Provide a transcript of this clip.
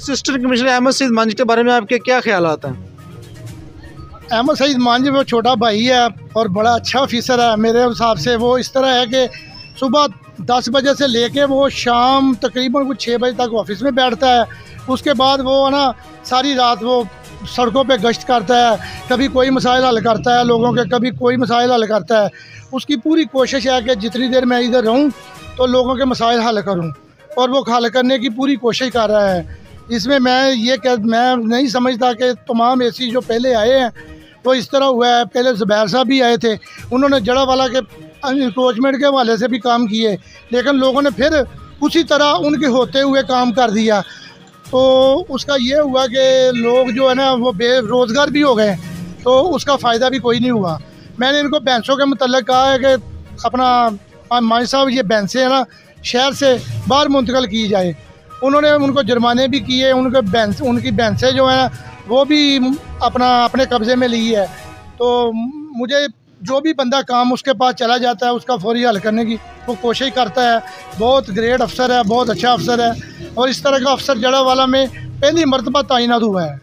Assistant commissioner Ahmad Saeed Manjhi के बारे में आपके क्या ख्यालात हैं? अहमद सईद मांझी वो छोटा भाई है और बड़ा अच्छा ऑफिसर है मेरे हिसाब से। वो इस तरह है कि सुबह 10 बजे से लेके वो शाम तकरीबन कुछ 6 बजे तक ऑफिस में बैठता है। उसके बाद वो है ना सारी रात वो सड़कों पे गश्त करता है, कभी कोई मसाइल हल करता है लोगों के, कभी कोई मसाइल हल करता है। उसकी पूरी कोशिश है कि जितनी देर मैं इधर रहूं तो लोगों के मसाइल हल करूं, और वो हल करने की पूरी कोशिश कर रहा है। इसमें मैं नहीं समझता कि तमाम एसी जो पहले आए हैं तो इस तरह हुआ है। पहले ज़ुबैर साहब भी आए थे, उन्होंने जड़ावाला के इंक्रोचमेंट के हवाले से भी काम किए, लेकिन लोगों ने फिर उसी तरह उनके होते हुए काम कर दिया। तो उसका ये हुआ कि लोग जो है ना वो बेरोज़गार भी हो गए, तो उसका फ़ायदा भी कोई नहीं हुआ। मैंने इनको भैंसों के मतलब कहा है कि अपना मांझी साहब ये भैंसें हैं ना शहर से बाहर मुंतकिल की जाए। उन्होंने उनको जुर्माने भी किए, उनकी भैंसें जो हैं वो भी अपने कब्ज़े में ली है। तो मुझे जो भी बंदा काम उसके पास चला जाता है उसका फौरी हल करने की वो कोशिश करता है। बहुत ग्रेट अफसर है, बहुत अच्छा अफसर है, और इस तरह का अफसर जड़ावाला में पहली मरतबा तैनात हुआ है।